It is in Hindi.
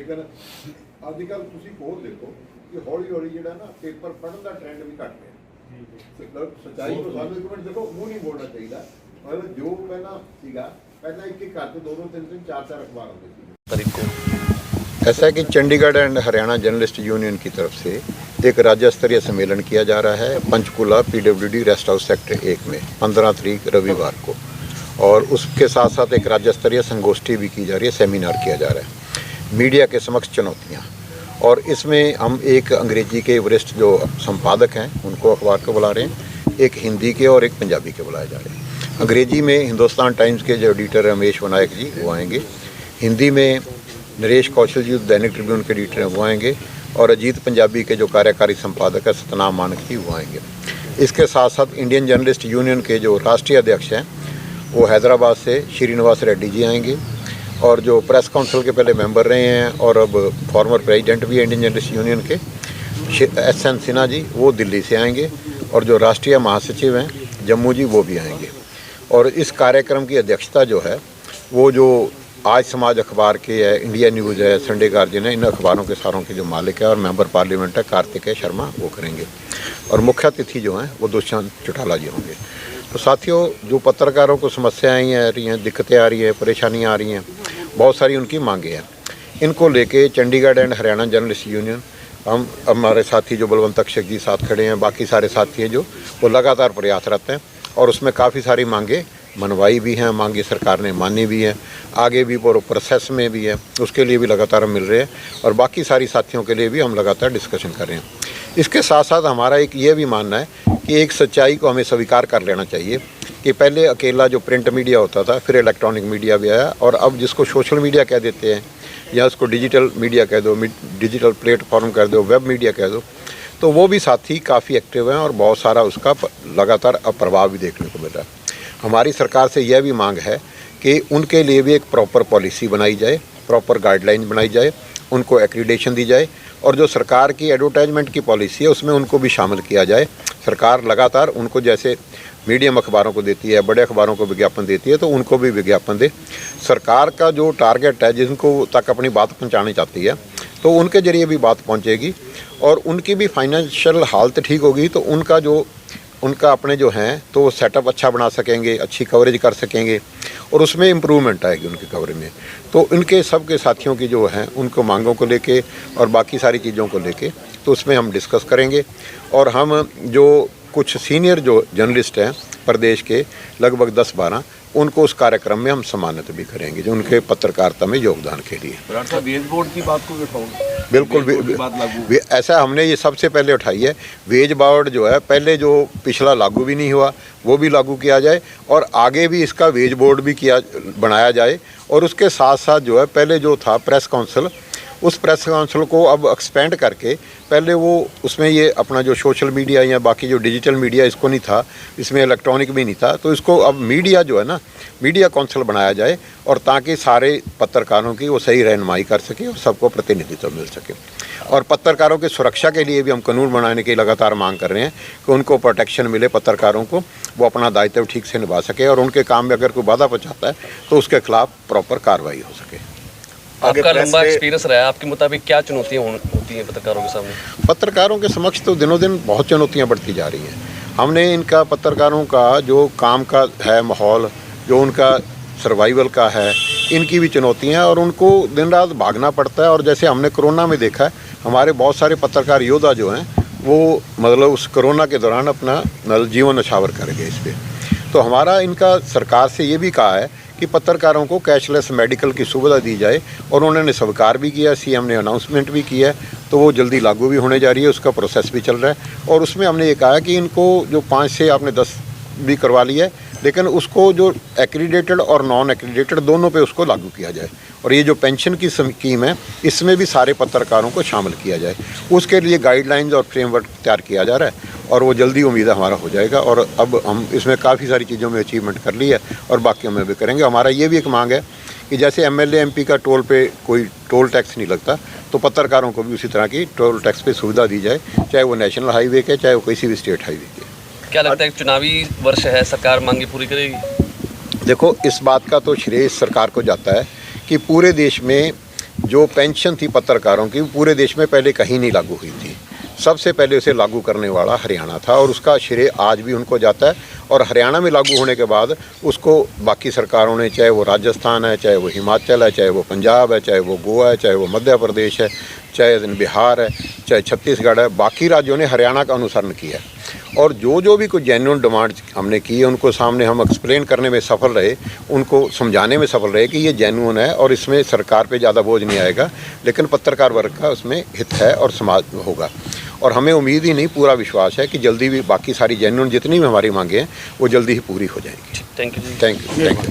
लेकिन अजकल तुसीं होर देखो कि हौली हौली जिहड़ा ना पेपर पढ़न का ट्रेंड भी घट गया। सच्चाई को सानूं एक मिनट देखो मूँह नहीं बोलना चाहिए। मतलब जो पहला सीगा पहला एक घर से 2-2 3-3 4-4 अखबार होते थे। ऐसा है कि Chandigarh and Haryana journalist union की तरफ से एक राज्य स्तरीय सम्मेलन किया जा रहा है Panchkula PWD rest house sector 1 में 15 तारीख रविवार को, और उसके साथ साथ एक राज्य स्तरीय संगोष्ठी भी की जा रही है, सेमिनार किया जा रहा है मीडिया के समक्ष चुनौतियाँ। और इसमें हम एक अंग्रेजी के वरिष्ठ जो संपादक हैं उनको अखबार को बुला रहे हैं, एक हिंदी के और एक पंजाबी के बुलाए जा रहे हैं। अंग्रेजी में हिंदुस्तान टाइम्स के जो एडिटर रमेश विनायक जी वो आएंगे, हिंदी में नरेश कौशल जी दैनिक ट्रिब्यून के एडिटर हैं वो आएंगे, और अजीत पंजाबी के जो कार्यकारी संपादक है सतनाम मानक जी वो आएंगे। इसके साथ साथ इंडियन जर्नलिस्ट यूनियन के जो राष्ट्रीय अध्यक्ष हैं वो हैदराबाद से श्रीनिवास रेड्डी जी आएंगे, और जो प्रेस काउंसिल के पहले मेंबर रहे हैं और अब फॉर्मर प्रेसिडेंट भी है इंडियन जर्नलिस्ट यूनियन के SN सिन्हा जी वो दिल्ली से आएंगे, और जो राष्ट्रीय महासचिव हैं जम्मू जी वो भी आएंगे। और इस कार्यक्रम की अध्यक्षता जो है वो जो आज समाज अखबार के है, इंडिया न्यूज़ है, संडे गार्जियन है, इन अखबारों के सारों के जो मालिक है और मेंबर पार्लियामेंट है कार्तिकेय शर्मा वो करेंगे, और मुख्य अतिथि जो हैं वो दुष्यंत चौटाला जी होंगे। तो साथियों, जो पत्रकारों को समस्याएं आ रही हैं, दिक्कतें आ रही हैं, परेशानियां आ रही हैं, बहुत सारी उनकी मांगे हैं, इनको लेके Chandigarh and Haryana journalist union हम हमारे साथी जो बलवंत अक्षक जी साथ खड़े हैं, बाकी सारे साथी हैं जो वो लगातार प्रयासरत हैं, और उसमें काफ़ी सारी मांगे मनवाई भी हैं, मांगे सरकार ने मानी भी हैं, आगे भी प्रोसेस में भी है, उसके लिए भी लगातार हम मिल रहे हैं, और बाकी सारी साथियों के लिए भी हम लगातार डिस्कशन कर रहे हैं। इसके साथ साथ हमारा एक ये भी मानना है कि एक सच्चाई को हमें स्वीकार कर लेना चाहिए कि पहले अकेला जो प्रिंट मीडिया होता था, फिर इलेक्ट्रॉनिक मीडिया भी आया, और अब जिसको सोशल मीडिया कह देते हैं या उसको डिजिटल मीडिया कह दो, डिजिटल प्लेटफॉर्म कह दो, वेब मीडिया कह दो, तो वो भी साथी काफ़ी एक्टिव हैं और बहुत सारा उसका लगातार प्रभाव भी देखने को मिल रहा है। हमारी सरकार से यह भी मांग है कि उनके लिए भी एक प्रॉपर पॉलिसी बनाई जाए, प्रॉपर गाइडलाइन बनाई जाए, उनको एक्रीडेशन दी जाए, और जो सरकार की एडवर्टाइजमेंट की पॉलिसी है उसमें उनको भी शामिल किया जाए। सरकार लगातार उनको जैसे मीडियम अखबारों को देती है, बड़े अखबारों को विज्ञापन देती है, तो उनको भी विज्ञापन दे। सरकार का जो टारगेट है जिनको तक अपनी बात पहुंचानी चाहती है तो उनके ज़रिए भी बात पहुंचेगी, और उनकी भी फाइनेंशियल हालत ठीक होगी तो उनका अपने जो हैं तो वो सेटअप अच्छा बना सकेंगे, अच्छी कवरेज कर सकेंगे, और उसमें इम्प्रूवमेंट आएगी उनकी कवरेज में। तो इनके सब के साथियों की जो हैं उनको मांगों को लेके और बाकी सारी चीज़ों को लेके तो उसमें हम डिस्कस करेंगे, और हम जो कुछ सीनियर जो जर्नलिस्ट हैं प्रदेश के लगभग 10-12 उनको उस कार्यक्रम में हम सम्मानित भी करेंगे जो उनके पत्रकारिता में योगदान के लिए। वेज बोर्ड की बात को उठाऊंगा। बिल्कुल ऐसा हमने ये सबसे पहले उठाई है। वेज बोर्ड जो है पहले जो पिछला लागू भी नहीं हुआ वो भी लागू किया जाए, और आगे भी इसका वेज बोर्ड भी बनाया जाए, और उसके साथ साथ जो है पहले जो था प्रेस काउंसिल, उस प्रेस काउंसिल को अब एक्सपेंड करके पहले वो उसमें ये अपना जो सोशल मीडिया या बाकी जो डिजिटल मीडिया इसको नहीं था, इसमें इलेक्ट्रॉनिक भी नहीं था, तो इसको अब मीडिया जो है ना मीडिया काउंसिल बनाया जाए, और ताकि सारे पत्रकारों की वो सही रहनुमाई कर सके और सबको प्रतिनिधित्व मिल सके। और पत्रकारों की सुरक्षा के लिए भी हम कानून बनाने की लगातार मांग कर रहे हैं कि उनको प्रोटेक्शन मिले, पत्रकारों को वो अपना दायित्व ठीक से निभा सके, और उनके काम में अगर कोई बाधा पहुँचाता है तो उसके खिलाफ प्रॉपर कार्रवाई हो सके। आपका लंबा एक्सपीरियंस रहा है, आपके मुताबिक क्या चुनौतियाँ होती हैं पत्रकारों के सामने? पत्रकारों के समक्ष तो दिनों दिन बहुत चुनौतियाँ बढ़ती जा रही हैं। हमने इनका पत्रकारों का जो काम का है माहौल, जो उनका सर्वाइवल का है, इनकी भी चुनौतियाँ, और उनको दिन रात भागना पड़ता है। और जैसे हमने कोरोना में देखा है, हमारे बहुत सारे पत्रकार योद्धा जो हैं वो मतलब उस कोरोना के दौरान अपना जीवन न्यौछावर कर गए इस पर। तो हमारा इनका सरकार से ये भी कहा है कि पत्रकारों को कैशलेस मेडिकल की सुविधा दी जाए, और उन्होंने स्वीकार भी किया, CM ने अनाउंसमेंट भी किया है, तो वो जल्दी लागू भी होने जा रही है, उसका प्रोसेस भी चल रहा है। और उसमें हमने ये कहा कि इनको जो 5 से आपने 10 भी करवा लिया है, लेकिन उसको जो एक्रीडेटेड और नॉन एक्रीडेटेड दोनों पे उसको लागू किया जाए, और ये जो पेंशन की स्कीम है इसमें भी सारे पत्रकारों को शामिल किया जाए। उसके लिए गाइडलाइंस और फ्रेमवर्क तैयार किया जा रहा है, और वो जल्दी उम्मीद है हमारा हो जाएगा। और अब हम इसमें काफ़ी सारी चीज़ों में अचीवमेंट कर ली है, और बाकी में भी करेंगे। हमारा ये भी एक मांग है कि जैसे MLA MP का टोल पे कोई टोल टैक्स नहीं लगता, तो पत्रकारों को भी उसी तरह की टोल टैक्स पे सुविधा दी जाए, चाहे वो नेशनल हाईवे के, चाहे वो किसी भी स्टेट हाईवे के। क्या लगता है चुनावी वर्ष है, सरकार मांगे पूरी करेगी? देखो, इस बात का तो श्रेय सरकार को जाता है कि पूरे देश में जो पेंशन थी पत्रकारों की, पूरे देश में पहले कहीं नहीं लागू हुई थी। सबसे पहले उसे लागू करने वाला हरियाणा था और उसका श्रेय आज भी उनको जाता है। और हरियाणा में लागू होने के बाद उसको बाकी सरकारों ने, चाहे वो राजस्थान है, चाहे वो हिमाचल है, चाहे वो पंजाब है, चाहे वो गोवा है, चाहे वो मध्य प्रदेश है, चाहे बिहार है, चाहे छत्तीसगढ़ है, बाकी राज्यों ने हरियाणा का अनुसरण किया। और जो भी कुछ जेन्युइन डिमांड हमने की है उनको सामने हम एक्सप्लेन करने में सफल रहे, उनको समझाने में सफल रहे कि ये जेन्युइन है और इसमें सरकार पे ज़्यादा बोझ नहीं आएगा, लेकिन पत्रकार वर्ग का उसमें हित है और समाज होगा। और हमें उम्मीद ही नहीं, पूरा विश्वास है कि जल्दी भी बाकी सारी जेन्युइन जितनी भी हमारी मांगे हैं वो जल्दी ही पूरी हो जाएंगी। Thank you ji. Thank you.